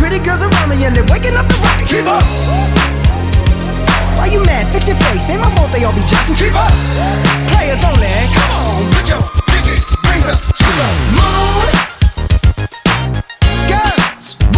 pretty girls around me and they're waking up the rocket. Keep up. Why you mad? Fix your face. Ain't my fault they all be jocking. Keep up. Players only. Come on, put your pinky rings up to the moon.